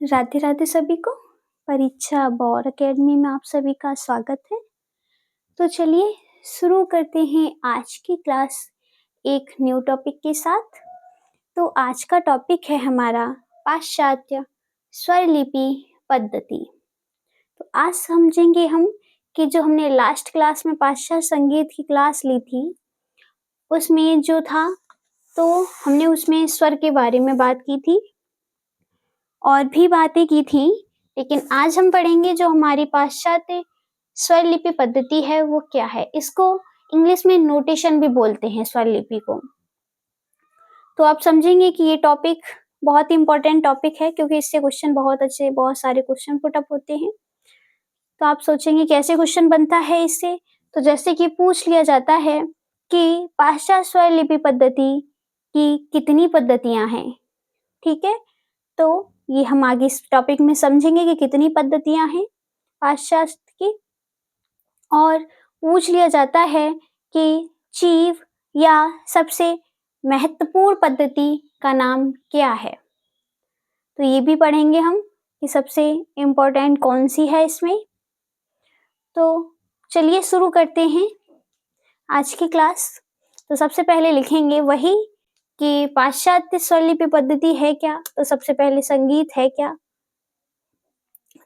राधे राधे सभी को। परीक्षा बौर एकेडमी में आप सभी का स्वागत है। तो चलिए शुरू करते हैं आज की क्लास एक न्यू टॉपिक के साथ। तो आज का टॉपिक है हमारा पाश्चात्य स्वरलिपि पद्धति। तो आज समझेंगे हम कि जो हमने लास्ट क्लास में पाश्चात्य संगीत की क्लास ली थी उसमें जो था, तो हमने उसमें स्वर के बारे में बात की थी और भी बातें की थी, लेकिन आज हम पढ़ेंगे जो हमारी पाश्चात्य स्वरलिपि पद्धति है वो क्या है। इसको इंग्लिश में नोटेशन भी बोलते हैं स्वरलिपि को। तो आप समझेंगे कि ये टॉपिक बहुत इंपॉर्टेंट टॉपिक है क्योंकि इससे क्वेश्चन बहुत सारे क्वेश्चन पुट अप होते हैं। तो आप सोचेंगे कैसे क्वेश्चन बनता है इससे। तो जैसे कि पूछ लिया जाता है कि पाश्चात्य स्वरलिपि पद्धति की कितनी पद्धतियां हैं, ठीक है। तो ये हम आगे इस टॉपिक में समझेंगे कि कितनी पद्धतियां हैं पाश्चात्य की। और पूछ लिया जाता है कि चीफ या सबसे महत्वपूर्ण पद्धति का नाम क्या है। तो ये भी पढ़ेंगे हम कि सबसे इम्पोर्टेंट कौन सी है इसमें। तो चलिए शुरू करते हैं आज की क्लास। तो सबसे पहले लिखेंगे वही कि पाश्चात्य स्वरलिपि पद्धति है क्या। तो सबसे पहले संगीत है क्या,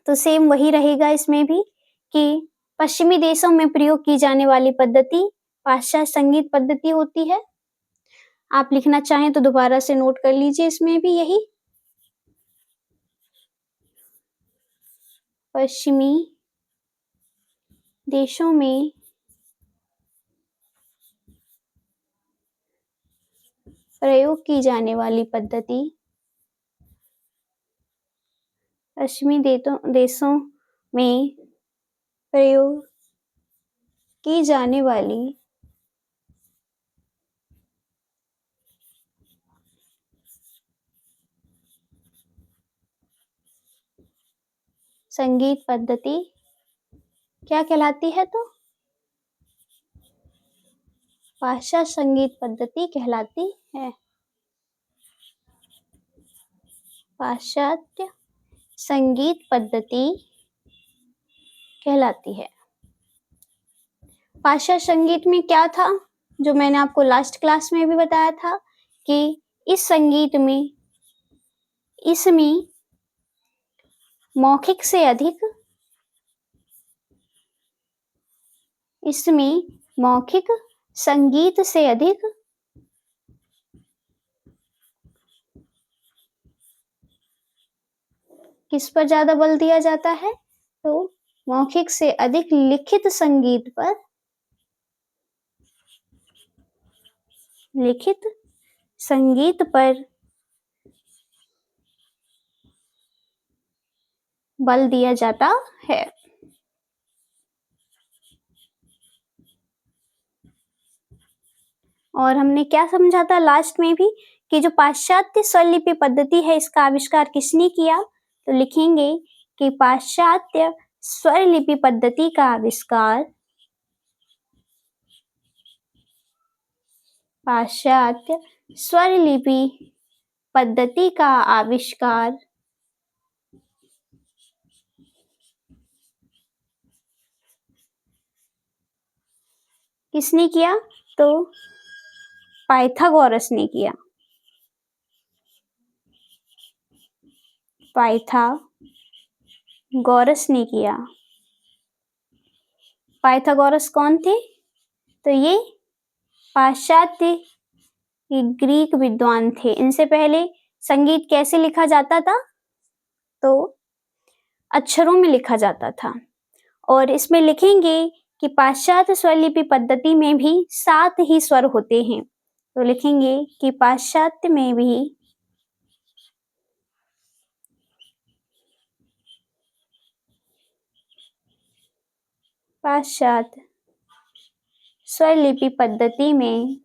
तो सेम वही रहेगा इसमें भी कि पश्चिमी देशों में प्रयोग की जाने वाली पद्धति पाश्चात्य संगीत पद्धति होती है। आप लिखना चाहें तो दोबारा से नोट कर लीजिए इसमें भी यही पश्चिमी देशों में प्रयोग की जाने वाली पद्धति पश्चिमी देशों में प्रयोग की जाने वाली संगीत पद्धति क्या कहलाती है। तो पाश्चात्य संगीत पद्धति कहलाती है। पाश्चात्य संगीत पद्धति कहलाती है। पाश्चात्य संगीत में क्या था, जो मैंने आपको लास्ट क्लास में भी बताया था कि इस संगीत में इसमें मौखिक से अधिक संगीत से अधिक किस पर ज्यादा बल दिया जाता है। तो मौखिक से अधिक लिखित संगीत पर बल दिया जाता है। और हमने क्या समझा था लास्ट में भी कि जो पाश्चात्य स्वरलिपि पद्धति है इसका आविष्कार किसने किया। तो लिखेंगे कि पाश्चात्य स्वरलिपि पद्धति का आविष्कार किसने किया। तो पाइथागोरस ने किया। पाइथागोरस कौन थे। तो ये पाश्चात्य ग्रीक विद्वान थे। इनसे पहले संगीत कैसे लिखा जाता था, तो अक्षरों में लिखा जाता था। और इसमें लिखेंगे कि पाश्चात्य स्वरलिपि पद्धति में भी 7 ही स्वर होते हैं। तो लिखेंगे कि पाश्चात्य स्वरलिपि पद्धति में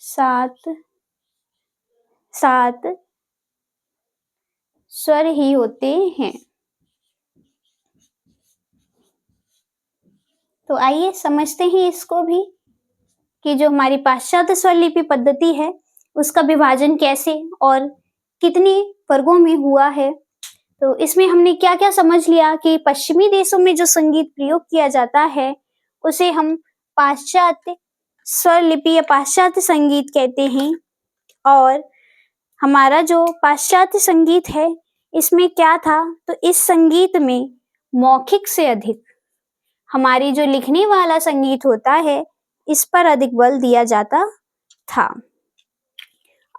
7 स्वर ही होते हैं। तो आइए समझते हैं इसको भी कि जो हमारी पाश्चात्य स्वरलिपि पद्धति है उसका विभाजन कैसे और कितने वर्गों में हुआ है। तो इसमें हमने क्या क्या समझ लिया कि पश्चिमी देशों में जो संगीत प्रयोग किया जाता है उसे हम पाश्चात्य स्वरलिपि या पाश्चात्य संगीत कहते हैं। और हमारा जो पाश्चात्य संगीत है इसमें क्या था, तो इस संगीत में मौखिक से अधिक हमारी जो लिखने वाला संगीत होता है इस पर अधिक बल दिया जाता था।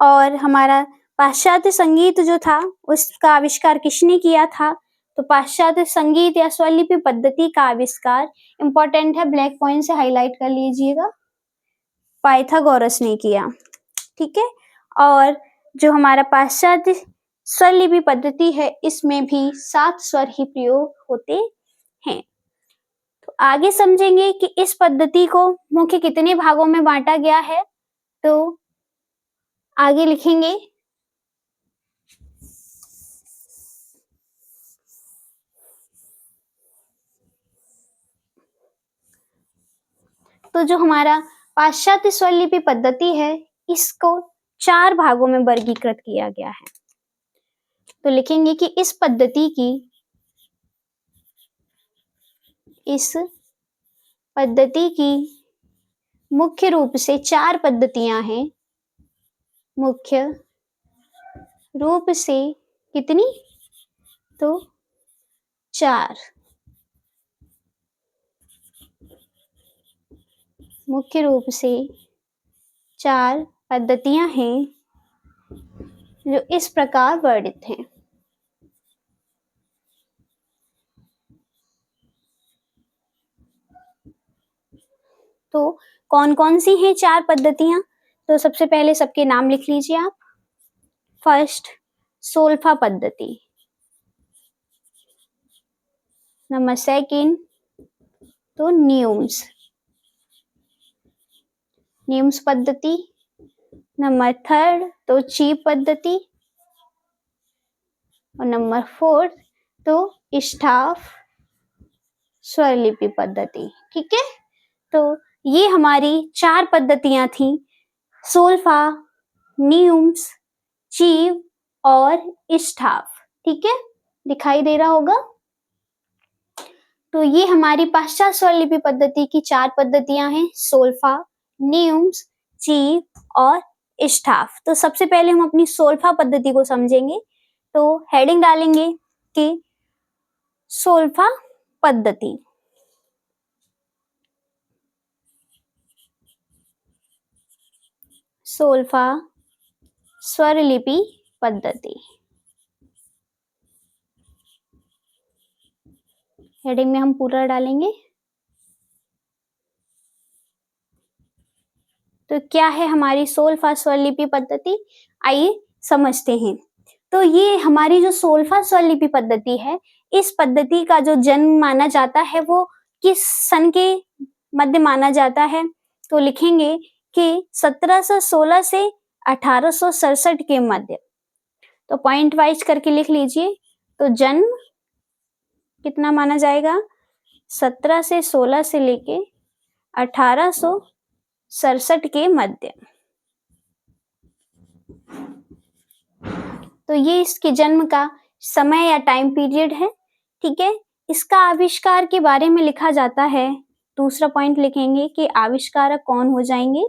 और हमारा पाश्चात्य संगीत जो था उसका आविष्कार किसने किया था, तो पाश्चात्य संगीत या स्वरलिपि पद्धति का आविष्कार, इंपॉर्टेंट है, ब्लैक पॉइंट से हाईलाइट कर लीजिएगा, पाइथागोरस ने किया। ठीक है। और जो हमारा पाश्चात्य स्वरलिपि पद्धति है इसमें भी 7 स्वर ही प्रयोग होते हैं। तो आगे समझेंगे कि इस पद्धति को मुख्य कितने भागों में बांटा गया है। तो आगे लिखेंगे तो जो हमारा पाश्चात्य स्वरलिपि पद्धति है इसको 4 भागों में वर्गीकृत किया गया है। तो लिखेंगे कि इस पद्धति की मुख्य रूप से 4 पद्धतियां हैं। मुख्य रूप से कितनी, तो 4। मुख्य रूप से 4 पद्धतियां हैं जो इस प्रकार वर्णित हैं। तो कौन कौन सी हैं 4 पद्धतियां, तो सबसे पहले सबके नाम लिख लीजिए आप। फर्स्ट सोल्फा पद्धति, नंबर सेकंड तो न्यूम्स पद्धति, नंबर थर्ड तो चीप पद्धति, और नंबर 4 तो स्टाफ स्वरलिपि पद्धति। ठीक है। तो ये हमारी 4 पद्धतियां थी, सोल्फा, न्यूम्स, चीव और स्टाफ। ठीक है, दिखाई दे रहा होगा। तो ये हमारी पाश्चात्य स्वरलिपि पद्धति की 4 पद्धतियां हैं, सोल्फा, न्यूम्स, चीव और स्टाफ। तो सबसे पहले हम अपनी सोल्फा पद्धति को समझेंगे। तो हेडिंग डालेंगे कि सोल्फा पद्धति। सोल्फा स्वरलिपि पद्धति, हेडिंग में हम पूरा डालेंगे। तो क्या है हमारी सोल्फा स्वरलिपि पद्धति, आइए समझते हैं। तो ये हमारी जो सोल्फा स्वरलिपि पद्धति है, इस पद्धति का जो जन्म माना जाता है वो किस सन के मध्य माना जाता है, तो लिखेंगे कि 1716 से 1867 के मध्य। तो पॉइंट वाइज करके लिख लीजिए। तो जन्म कितना माना जाएगा, 17 से 16 से लेके 1867 के मध्य। तो ये इसके जन्म का समय या टाइम पीरियड है। ठीक है। इसका आविष्कार के बारे में लिखा जाता है। दूसरा पॉइंट लिखेंगे कि आविष्कारक कौन हो जाएंगे।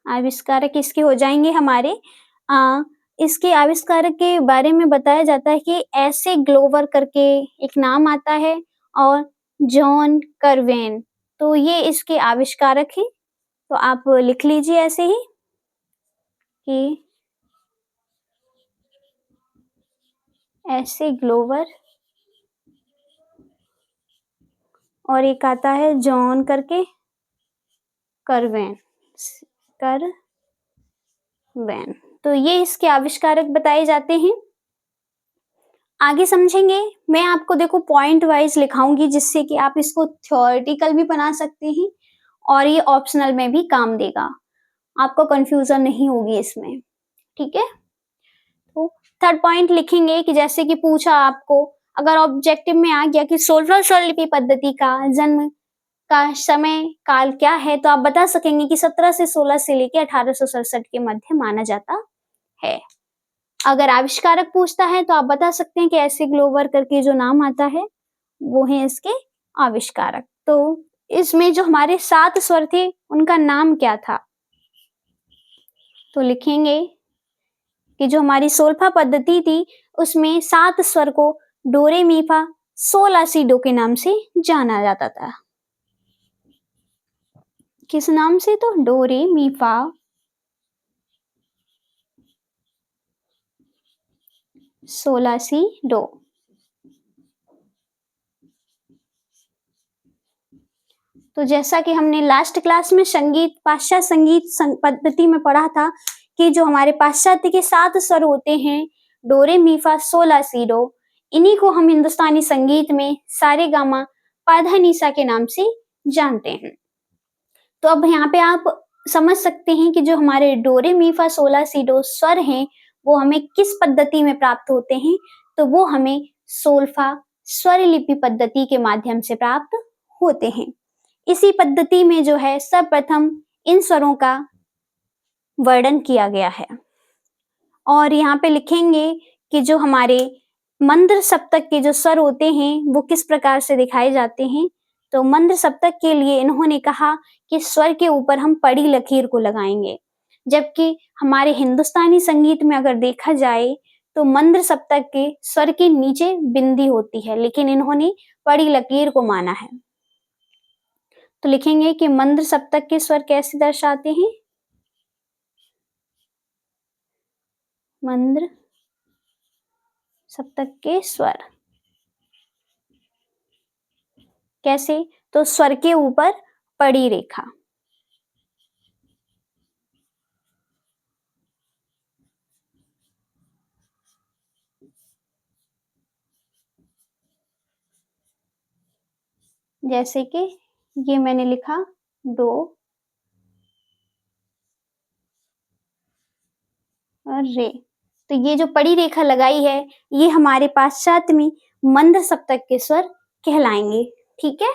आविष्कारक इसके हो जाएंगे हमारे इसके आविष्कारक के बारे में बताया जाता है कि ऐसे ग्लोवर करके एक नाम आता है और जॉन कर्वेन, तो ये इसके आविष्कारक हैं। तो आप लिख लीजिए ऐसे ही कि ऐसे ग्लोवर और एक आता है जॉन करके कर्वेन। तो ये इसके आविष्कारक बताए जाते हैं। आगे समझेंगे। मैं आपको देखो पॉइंट वाइज लिखाऊंगी जिससे कि आप इसको थ्योरेटिकल भी बना सकते हैं और ये ऑप्शनल में भी काम देगा, आपको कंफ्यूजन नहीं होगी इसमें। ठीक है। तो थर्ड पॉइंट लिखेंगे कि जैसे कि पूछा आपको, अगर ऑब्जेक्टिव में आ गया कि सोल्फा स्वरलिपि पद्धति का जन्म का समय काल क्या है, तो आप बता सकेंगे कि 1716 से लेके 1867 के मध्य माना जाता है। अगर आविष्कारक पूछता है तो आप बता सकते हैं कि ऐसे ग्लोवर करके जो नाम आता है वो है इसके आविष्कारक। तो इसमें जो हमारे 7 स्वर थे उनका नाम क्या था? तो लिखेंगे कि जो हमारी सोल्फा पद्धति थी उसमें 7 स्वर को डो रे मी फा sol ला सी डो के नाम से जाना जाता था। किस नाम से? तो डो रे मी फा sol ला सी डो। तो जैसा कि हमने लास्ट क्लास में संगीत पाश्चात्य संगीत पद्धति में पढ़ा था कि जो हमारे पाश्चात्य के 7 स्वर होते हैं डो रे मी फा sol ला सी डो, इन्हीं को हम हिंदुस्तानी संगीत में सारे गामा पा धा नी सा के नाम से जानते हैं। तो अब यहाँ पे आप समझ सकते हैं कि जो हमारे डो रे मी फा sol ला सी डो स्वर हैं वो हमें किस पद्धति में प्राप्त होते हैं, तो वो हमें सोल्फा स्वर लिपि पद्धति के माध्यम से प्राप्त होते हैं। इसी पद्धति में जो है सर्वप्रथम इन स्वरों का वर्णन किया गया है और यहाँ पे लिखेंगे कि जो हमारे मंद्र सप्तक के जो स्वर होते हैं वो किस प्रकार से दिखाए जाते हैं। तो मंद्र सप्तक के लिए इन्होंने कहा कि स्वर के ऊपर हम पड़ी लकीर को लगाएंगे, जबकि हमारे हिंदुस्तानी संगीत में अगर देखा जाए तो मंद्र सप्तक के स्वर के नीचे बिंदी होती है, लेकिन इन्होंने पड़ी लकीर को माना है। तो लिखेंगे कि मंद्र सप्तक के स्वर कैसे दर्शाते हैं? मंद्र सप्तक के स्वर कैसे? तो स्वर के ऊपर पड़ी रेखा। जैसे कि ये मैंने लिखा डो और रे। तो ये जो पड़ी रेखा लगाई है ये हमारे पाश्चात्य में मंद्र सप्तक के स्वर कहलाएंगे। ठीक है,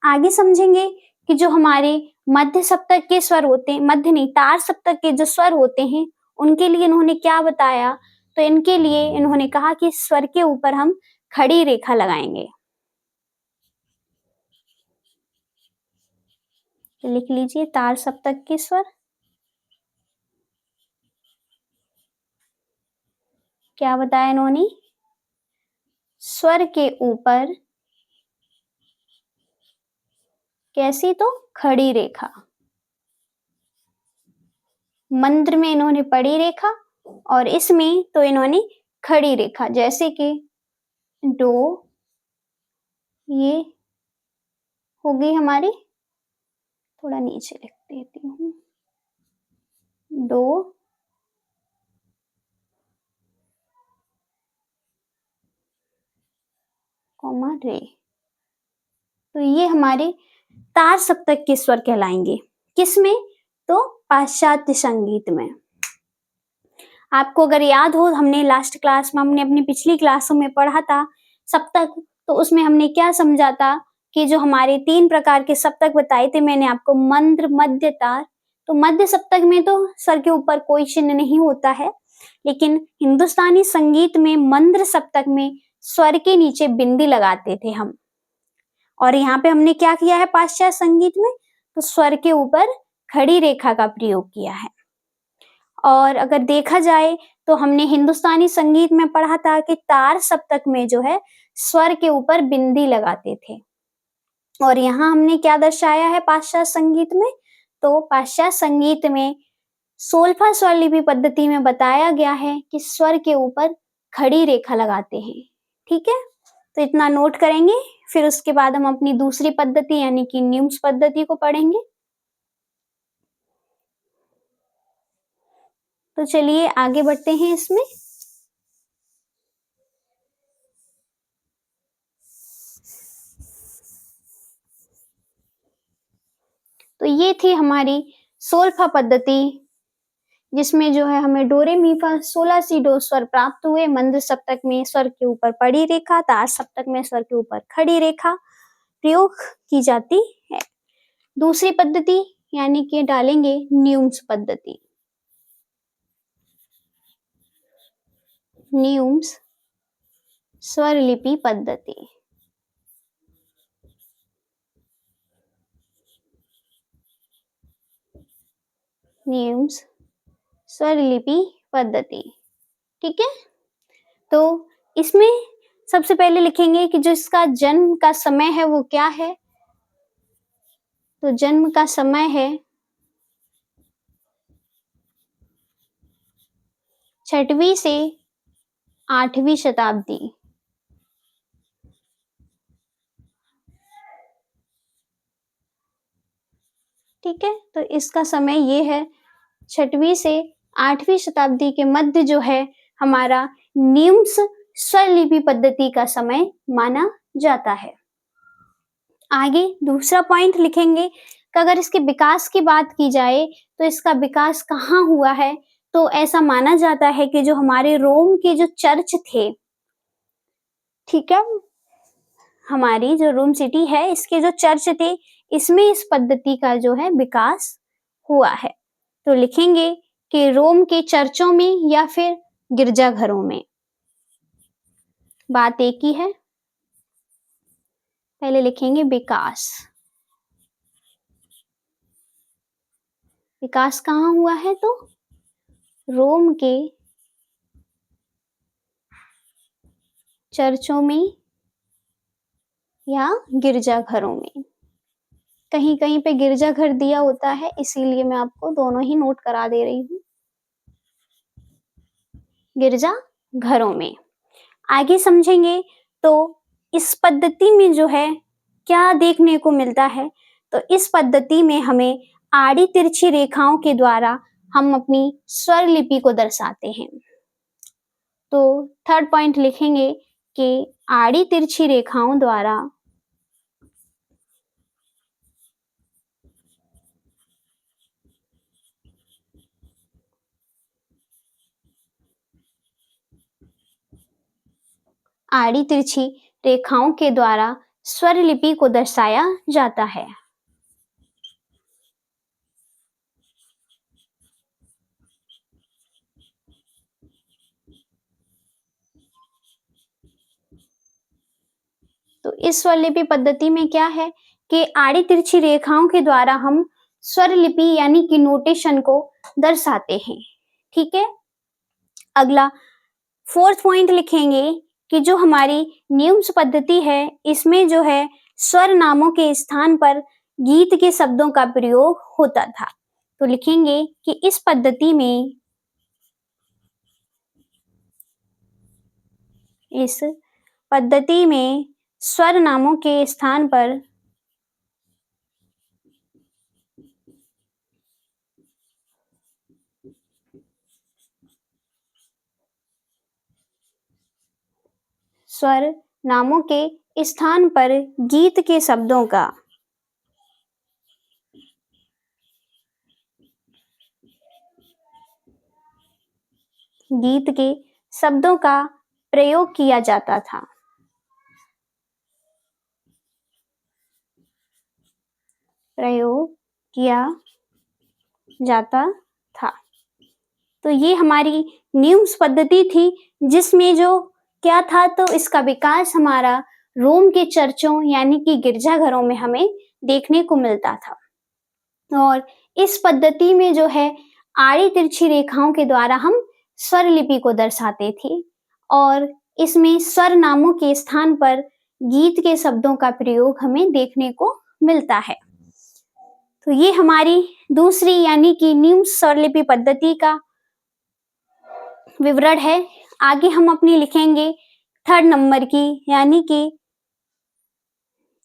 आगे समझेंगे कि जो हमारे मध्य सप्तक के स्वर होते हैं, मध्य नहीं तार सप्तक के जो स्वर होते हैं उनके लिए इन्होंने क्या बताया। तो इनके लिए इन्होंने कहा कि स्वर के ऊपर हम खड़ी रेखा लगाएंगे। लिख लीजिए तार सप्तक के स्वर क्या बताया इन्होंने? स्वर के ऊपर कैसी? तो खड़ी रेखा। मंत्र में इन्होंने पड़ी रेखा और इसमें तो इन्होंने खड़ी रेखा, जैसे कि डो ये हो गई हमारी, थोड़ा नीचे लिख देती हूँ, डो कॉमा रे। तो ये हमारे तार सप्तक के स्वर कहलाएंगे। किसमें? तो पाश्चात्य संगीत में। आपको अगर याद हो हमने लास्ट क्लास में हमने अपनी पिछली क्लासों में पढ़ा था सप्तक, तो उसमें हमने क्या समझा था कि जो हमारे 3 प्रकार के सप्तक बताए थे मैंने आपको, मंद्र मध्य तार। तो मध्य सप्तक में तो सर के ऊपर कोई चिन्ह नहीं होता है, लेकिन हिंदुस्तानी संगीत में मंद्र सप्तक में स्वर के नीचे बिंदी लगाते थे हम। और यहाँ पे हमने क्या किया है पाश्चात्य संगीत में? तो स्वर के ऊपर खड़ी रेखा का प्रयोग किया है। और अगर देखा जाए तो हमने हिंदुस्तानी संगीत में पढ़ा था कि तार सप्तक में जो है स्वर के ऊपर बिंदी लगाते थे। और यहाँ हमने क्या दर्शाया है पाश्चात्य संगीत में? तो पाश्चात्य संगीत में सोल्फा स्वर लिपि पद्धति में बताया गया है कि स्वर के ऊपर खड़ी रेखा लगाते हैं। ठीक है, तो इतना नोट करेंगे, फिर उसके बाद हम अपनी दूसरी पद्धति यानी कि न्यूम्स पद्धति को पढ़ेंगे। तो चलिए आगे बढ़ते हैं इसमें। तो ये थी हमारी सोल्फा पद्धति, जिसमें जो है हमें डो रे मी फा sol ला सी डो स्वर प्राप्त हुए। मंद्र सप्तक में स्वर के ऊपर पड़ी रेखा, तार सप्तक में स्वर के ऊपर खड़ी रेखा। प्रयोग की जाती है। दूसरी पद्धति यानी कि डालेंगे न्यूम्स पद्धति। न्यूम्स स्वरलिपि पद्धति। न्यूम्स स्वरलिपि पद्धति। ठीक है, तो इसमें सबसे पहले लिखेंगे कि जो इसका जन्म का समय है वो क्या है। तो जन्म का समय है 6वीं से 8वीं शताब्दी। ठीक है, तो इसका समय ये है 6वीं से 8वीं शताब्दी के मध्य जो है हमारा न्यूम्स स्वरलिपि पद्धति का समय माना जाता है। आगे दूसरा पॉइंट लिखेंगे कि अगर इसके विकास की बात की जाए तो इसका विकास कहाँ हुआ है। तो ऐसा माना जाता है कि जो हमारे रोम के जो चर्च थे, ठीक है, हमारी जो रोम सिटी है इसके जो चर्च थे इसमें इस पद्धति का जो है विकास हुआ है। तो लिखेंगे कि रोम के चर्चों में या फिर गिरजाघरों में। बात एक ही है, पहले लिखेंगे विकास। विकास कहाँ हुआ है तो रोम के चर्चों में या गिरजाघरों में। कहीं कहीं पे गिरजाघर दिया होता है इसीलिए मैं आपको दोनों ही नोट करा दे रही हूँ, गिरजाघरों में। आगे समझेंगे तो इस पद्धति में जो है क्या देखने को मिलता है। तो इस पद्धति में हमें आड़ी तिरछी रेखाओं के द्वारा हम अपनी स्वर लिपि को दर्शाते हैं। तो थर्ड पॉइंट लिखेंगे कि आड़ी तिरछी रेखाओं द्वारा आड़ी तिरछी रेखाओं के द्वारा स्वर लिपि को दर्शाया जाता है। तो इस स्वर लिपि पद्धति में क्या है कि आड़ी तिरछी रेखाओं के द्वारा हम स्वर लिपि यानी कि नोटेशन को दर्शाते हैं। ठीक है, अगला फोर्थ पॉइंट लिखेंगे कि जो हमारी न्यूम्स पद्धति है इसमें जो है स्वर नामों के स्थान पर गीत के शब्दों का प्रयोग होता था। तो लिखेंगे कि इस पद्धति में स्वर नामों के स्थान पर स्वर नामों के स्थान पर गीत के शब्दों का प्रयोग किया जाता था। तो ये हमारी न्यूम्स पद्धति थी जिसमें जो क्या था तो इसका विकास हमारा रोम के चर्चों यानी कि गिरजाघरों में हमें देखने को मिलता था। और इस पद्धति में जो है आड़ी तिरछी रेखाओं के द्वारा हम स्वर लिपि को दर्शाते थे और इसमें स्वर नामों के स्थान पर गीत के शब्दों का प्रयोग हमें देखने को मिलता है। तो ये हमारी दूसरी यानी कि न्यूम्स स्वरलिपि पद्धति का विवरण है। आगे हम अपनी लिखेंगे थर्ड नंबर की यानी कि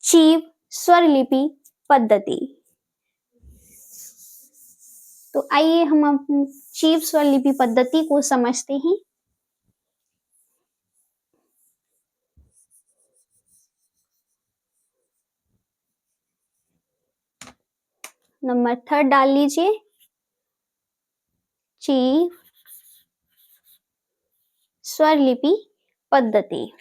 चीव स्वरलिपि पद्धति। तो आइए हम अपनी चीव स्वरलिपि पद्धति को समझते हैं। नंबर थर्ड डाल लीजिए, चीव स्वरलिपि पद्धति।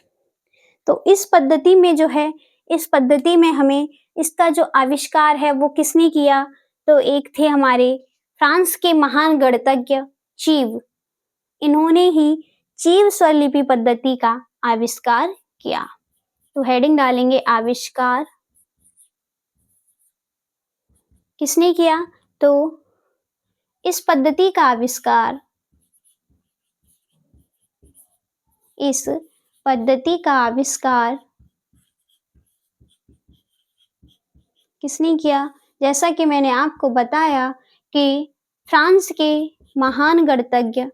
तो इस पद्धति में जो है इस पद्धति में हमें इसका जो आविष्कार है वो किसने किया, तो एक थे हमारे फ्रांस के महान गणितज्ञ चीव। इन्होंने ही चीव स्वरलिपि पद्धति का आविष्कार किया। तो हेडिंग डालेंगे आविष्कार किसने किया, तो इस पद्धति का आविष्कार किसने किया, जैसा कि मैंने आपको बताया कि फ्रांस के महान गणितज्ञ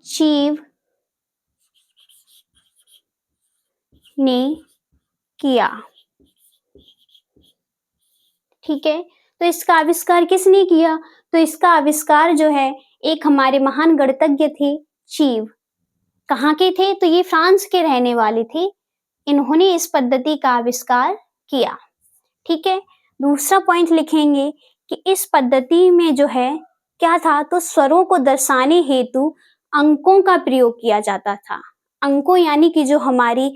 चीव ने किया। ठीक है, तो इसका आविष्कार किसने किया, तो इसका आविष्कार जो है एक हमारे महान गणितज्ञ थे चीव। कहाँ के थे, तो ये फ्रांस के रहने वाले थे। इन्होंने इस पद्धति का आविष्कार किया। ठीक है, दूसरा पॉइंट लिखेंगे कि इस पद्धति में जो है क्या था, तो स्वरों को दर्शाने हेतु अंकों का प्रयोग किया जाता था। अंकों यानी कि जो हमारी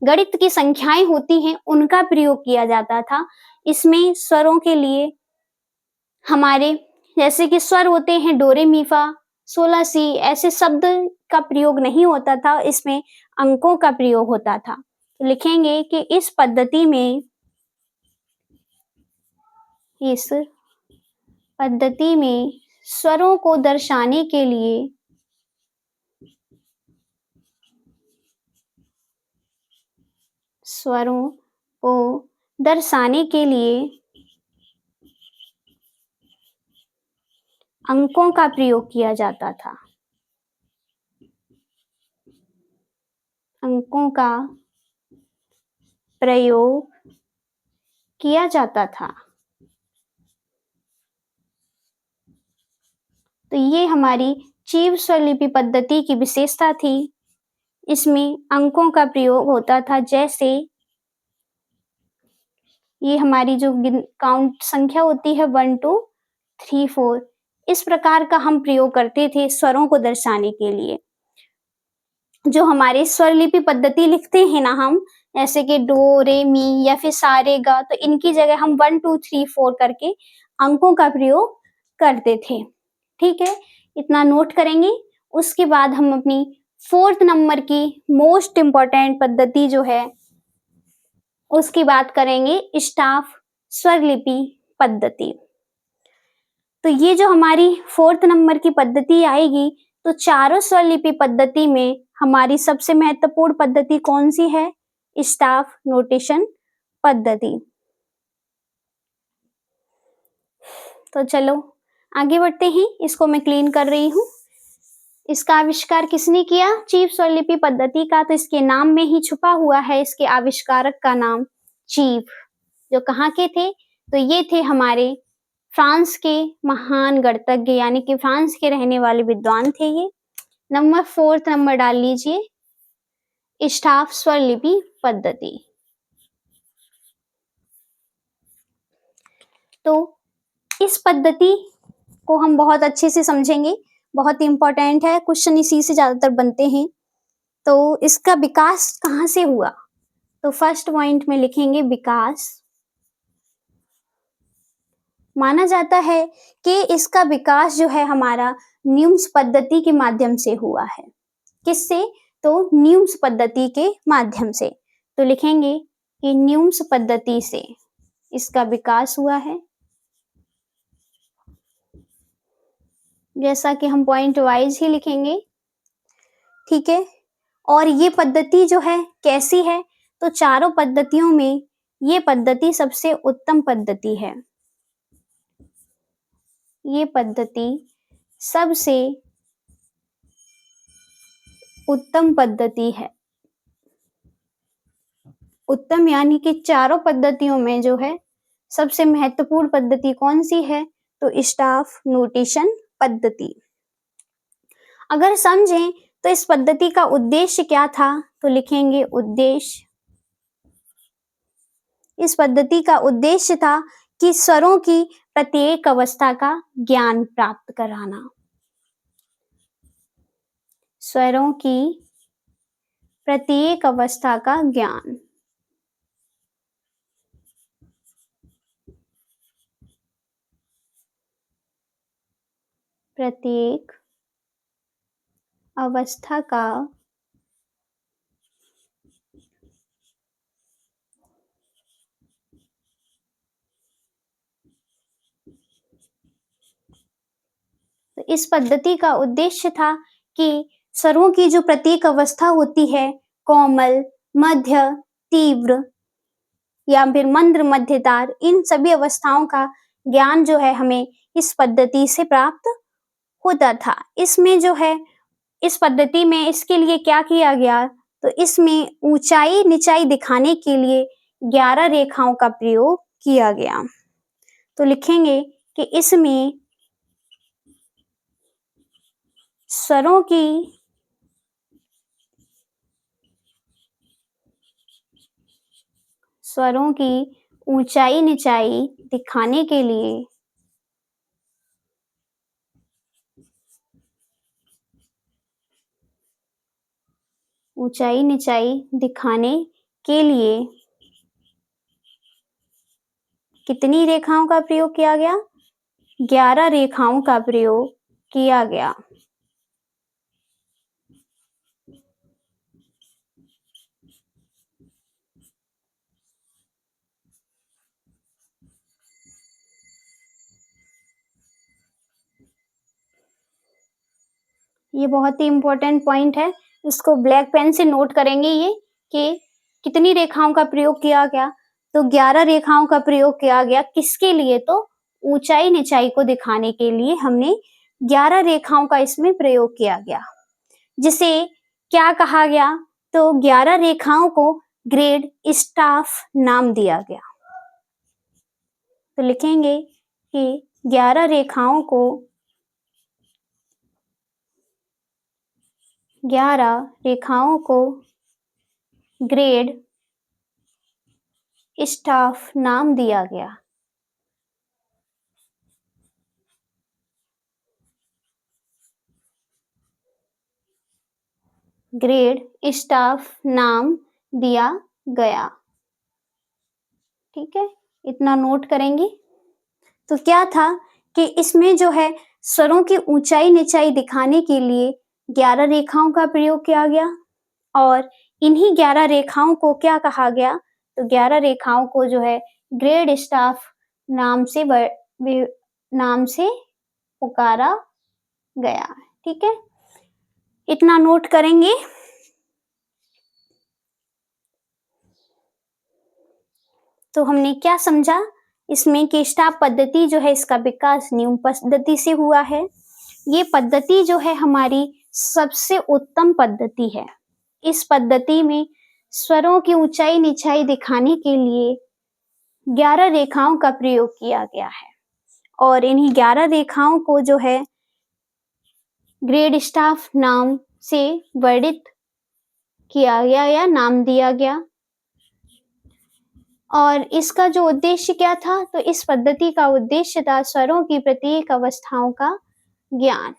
गणित की संख्याएं होती हैं उनका प्रयोग किया जाता था। इसमें स्वरों के लिए हमारे जैसे कि स्वर होते हैं डोरे मीफा 16 सी, ऐसे शब्द का प्रयोग नहीं होता था, इसमें अंकों का प्रयोग होता था। तो लिखेंगे कि इस पद्धति में स्वरों को दर्शाने के लिए अंकों का प्रयोग किया जाता था। अंकों का प्रयोग किया जाता था। तो ये हमारी चीव स्वरलिपि पद्धति की विशेषता थी। इसमें अंकों का प्रयोग होता था, जैसे ये हमारी जो काउंट संख्या होती है 1 2 3 4, इस प्रकार का हम प्रयोग करते थे स्वरों को दर्शाने के लिए। जो हमारे स्वरलिपि पद्धति लिखते हैं ना हम, जैसे कि डो रे मी या फिर सा रे गा, तो इनकी जगह हम 1 2 3 4 करके अंकों का प्रयोग करते थे। ठीक है, इतना नोट करेंगे। उसके बाद हम अपनी 4th नंबर की मोस्ट इंपॉर्टेंट पद्धति जो है उसकी बात करेंगे, स्टाफ स्वरलिपि पद्धति। तो ये जो हमारी 4th नंबर की पद्धति आएगी, तो चारों स्वरलिपि पद्धति में हमारी सबसे महत्वपूर्ण पद्धति कौन सी है, स्टाफ नोटेशन पद्धति। तो चलो आगे बढ़ते हैं, इसको मैं क्लीन कर रही हूँ। इसका आविष्कार किसने किया, चीव स्वरलिपि पद्धति का, तो इसके नाम में ही छुपा हुआ है इसके आविष्कारक का नाम चीव। जो कहाँ के थे, तो ये थे हमारे फ्रांस के महान गणितज्ञ, यानी कि फ्रांस के रहने वाले विद्वान थे ये। नंबर 4th नंबर डाल लीजिए, स्टाफ स्वरलिपि पद्धति। तो इस पद्धति को हम बहुत अच्छे से समझेंगे, बहुत इंपॉर्टेंट है, क्वेश्चन इसी से ज्यादातर बनते हैं। तो इसका विकास कहाँ से हुआ, तो फर्स्ट पॉइंट में लिखेंगे विकास। माना जाता है कि इसका विकास जो है हमारा न्यूम्स पद्धति के माध्यम से हुआ है। किससे, तो न्यूम्स पद्धति के माध्यम से। तो लिखेंगे कि न्यूम्स पद्धति से इसका विकास हुआ है, जैसा कि हम पॉइंट वाइज ही लिखेंगे। ठीक है, और ये पद्धति जो है कैसी है, तो चारों पद्धतियों में ये पद्धति सबसे उत्तम पद्धति है। ये पद्धति सबसे उत्तम पद्धति है। उत्तम यानी कि चारों पद्धतियों में जो है सबसे महत्वपूर्ण पद्धति कौन सी है, तो स्टाफ नोटेशन पद्धति। अगर समझें तो इस पद्धति का उद्देश्य क्या था, तो लिखेंगे उद्देश्य। इस पद्धति का उद्देश्य था कि स्वरों की प्रत्येक अवस्था का ज्ञान प्राप्त कराना। स्वरों की प्रत्येक अवस्था का ज्ञान। प्रत्येक अवस्था का तो इस पद्धति का उद्देश्य था कि स्वरों की जो प्रत्येक अवस्था होती है, कोमल, मध्य, तीव्र या फिर मंद्र, मध्यतार, इन सभी अवस्थाओं का ज्ञान जो है हमें इस पद्धति से प्राप्त होता था। इसमें जो है इस पद्धति में इसके लिए क्या किया गया, तो इसमें ऊंचाई नीचाई दिखाने के लिए 11 रेखाओं का प्रयोग किया गया। तो लिखेंगे कि इसमें स्वरों की ऊंचाई नीचाई दिखाने के लिए ऊंचाई नीचाई दिखाने के लिए कितनी रेखाओं का प्रयोग किया गया? 11 रेखाओं का प्रयोग किया गया। ये बहुत ही इम्पोर्टेंट पॉइंट है, इसको ब्लैक पेन से नोट करेंगे ये कि कितनी रेखाओं का प्रयोग किया गया, तो 11 रेखाओं का प्रयोग किया गया। किसके लिए? तो ऊंचाई नीचाई को दिखाने के लिए हमने 11 रेखाओं का इसमें प्रयोग किया गया, जिसे क्या कहा गया, तो 11 रेखाओं को ग्रेड स्टाफ नाम दिया गया। तो लिखेंगे कि 11 रेखाओं को 11 रेखाओं को ग्रेड स्टाफ नाम दिया गया। ग्रेड स्टाफ नाम दिया गया। ठीक है, इतना नोट करेंगे। तो क्या था कि इसमें जो है स्वरों की ऊंचाई नीचाई दिखाने के लिए 11 रेखाओं का प्रयोग किया गया, और इन्हीं 11 रेखाओं को क्या कहा गया, तो 11 रेखाओं को जो है ग्रेड स्टाफ नाम से पुकारा गया। ठीक है, इतना नोट करेंगे। तो हमने क्या समझा इसमें कि स्टाफ पद्धति जो है इसका विकास न्यूम पद्धति से हुआ है। ये पद्धति जो है हमारी सबसे उत्तम पद्धति है। इस पद्धति में स्वरों की ऊंचाई नीचाई दिखाने के लिए 11 रेखाओं का प्रयोग किया गया है, और इन्हीं 11 रेखाओं को जो है ग्रेड स्टाफ नाम से वर्णित किया गया या नाम दिया गया। और इसका जो उद्देश्य क्या था, तो इस पद्धति का उद्देश्य था स्वरों की प्रत्येक अवस्थाओं का ज्ञान।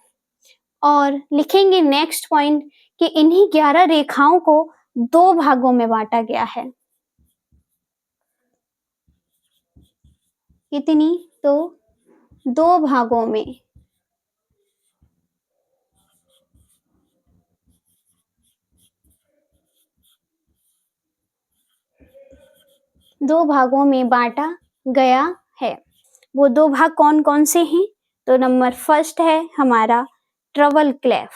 और लिखेंगे नेक्स्ट पॉइंट कि इन्हीं 11 रेखाओं को 2 भागों में बांटा गया है। कितनी? तो 2 भागों में। दो भागों में बांटा गया है। वो 2 भाग कौन कौन से हैं? तो नंबर फर्स्ट है हमारा ट्रबल क्लेफ।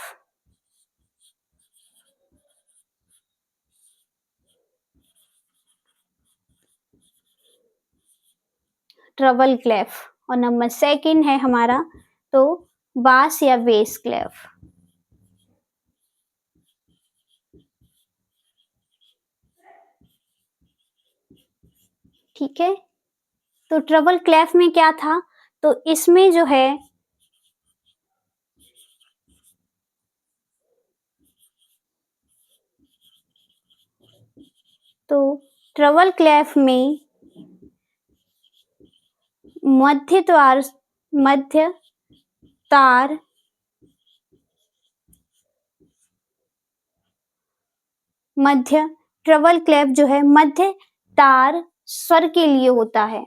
ट्रबल क्लेफ। और नंबर सेकंड है हमारा तो बास या बेस क्लेफ। ठीक है, तो ट्रबल क्लेफ में क्या था, तो इसमें जो है तो ट्रबल क्लेफ में मध्य तार मध्य ट्रबल क्लेफ जो है मध्य तार स्वर के लिए होता है।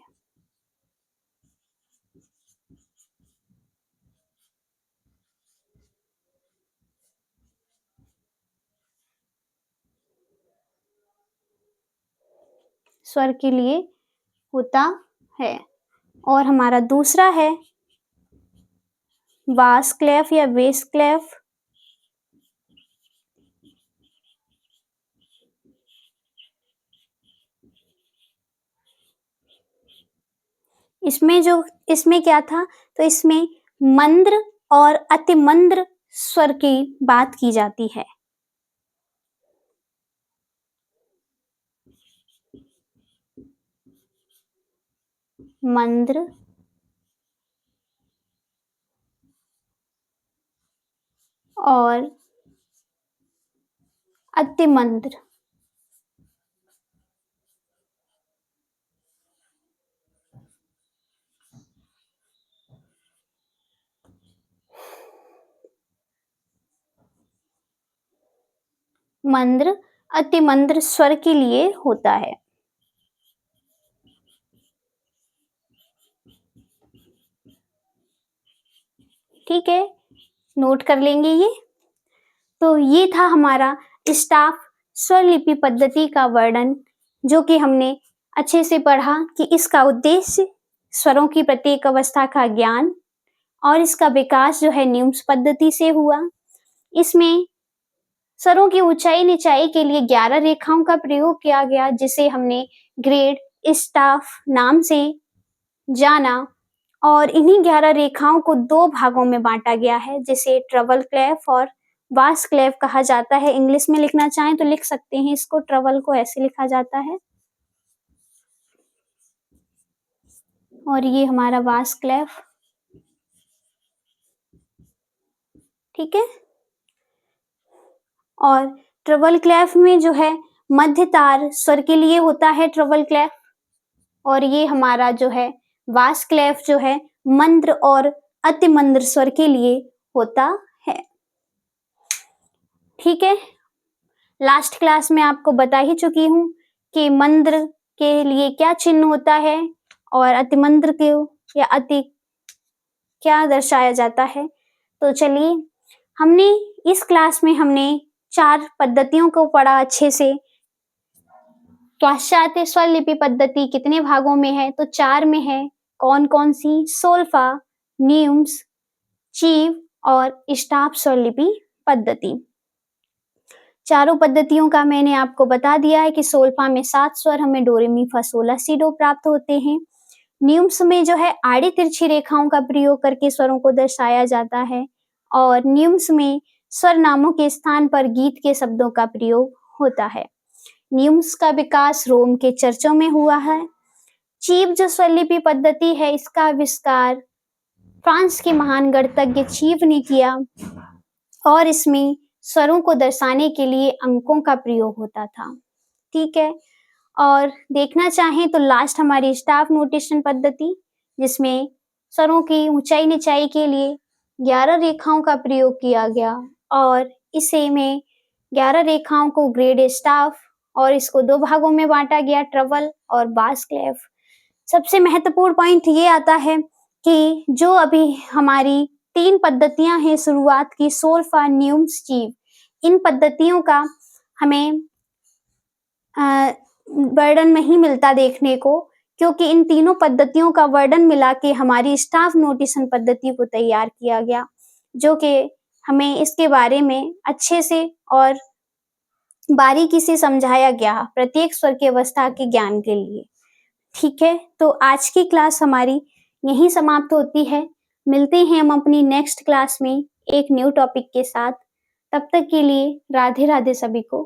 स्वर के लिए होता है। और हमारा दूसरा है बास क्लेफ या बेस क्लेफ। इसमें क्या था, तो इसमें मंद्र और अति मंद्र स्वर की बात की जाती है। मंद्र और अति मंद्र। मंद्र अति मंद्र स्वर के लिए होता है। ठीक है, नोट कर लेंगे ये। तो ये था हमारा स्टाफ स्वर लिपि पद्धति का वर्णन, जो कि हमने अच्छे से पढ़ा कि इसका उद्देश्य स्वरों की प्रत्येक अवस्था का ज्ञान और इसका विकास जो है न्यूम्स पद्धति से हुआ। इसमें स्वरों की ऊंचाई निचाई के लिए 11 रेखाओं का प्रयोग किया गया, जिसे हमने ग्रेड स्टाफ नाम से जाना। और इन्हीं 11 रेखाओं को 2 भागों में बांटा गया है, जिसे ट्रबल क्लेफ और बास क्लेफ कहा जाता है। इंग्लिश में लिखना चाहें तो लिख सकते हैं, इसको ट्रबल को ऐसे लिखा जाता है और ये हमारा बास क्लेफ। ठीक है, और ट्रबल क्लेफ में जो है मध्य तार स्वर के लिए होता है ट्रबल क्लेफ, और ये हमारा जो है बास क्लेफ जो है मंद्र और अति मंद्र स्वर के लिए होता है। ठीक है, लास्ट क्लास में आपको बता ही चुकी हूँ कि मंद्र के लिए क्या चिन्ह होता है और अति मंद्र के या अति क्या दर्शाया जाता है। तो चलिए, हमने इस क्लास में हमने 4 पद्धतियों को पढ़ा अच्छे से। पाश्चात्य स्वर लिपि पद्धति कितने भागों में है, तो 4 में है। कौन कौन सी? सोल्फा, न्यूम्स, चीव और स्टाफ स्वर लिपि पद्धति। चारों पद्धतियों का मैंने आपको बता दिया है कि सोल्फा में 7 स्वर हमें डो रे मी फा सोला ला सी डो प्राप्त होते हैं। न्यूम्स में जो है आड़ी तिरछी रेखाओं का प्रयोग करके स्वरों को दर्शाया जाता है, और न्यूम्स में स्वर नामों के स्थान पर गीत के शब्दों का प्रयोग होता है। न्यूम्स का विकास रोम के चर्चों में हुआ है। चीव जो स्वरलिपि पद्धति है, इसका आविष्कार फ्रांस के महान गणितज्ञ चीव ने किया, और इसमें स्वरों को दर्शाने के लिए अंकों का प्रयोग होता था। ठीक है, और देखना चाहें तो लास्ट हमारी स्टाफ नोटेशन पद्धति, जिसमें स्वरों की ऊंचाई निचाई के लिए 11 रेखाओं का प्रयोग किया गया, और इसे में 11 रेखाओं को ग्रेड स्टाफ और इसको 2 भागों में बांटा गया, ट्रबल और बास क्लेफ। सबसे महत्वपूर्ण पॉइंट ये आता है कि जो अभी हमारी 3 पद्धतियां हैं शुरुआत की, सोल्फा, न्यूम्स, चीव, इन पद्धतियों का हमें वर्णन नहीं मिलता देखने को, क्योंकि इन तीनों पद्धतियों का वर्णन मिला के हमारी स्टाफ नोटेशन पद्धति को तैयार किया गया, जो कि हमें इसके बारे में अच्छे से और बारीकी से समझाया गया प्रत्येक स्वर की अवस्था के ज्ञान के लिए। ठीक है, तो आज की क्लास हमारी यहीं समाप्त होती है। मिलते हैं हम अपनी नेक्स्ट क्लास में एक न्यू टॉपिक के साथ। तब तक के लिए राधे राधे सभी को।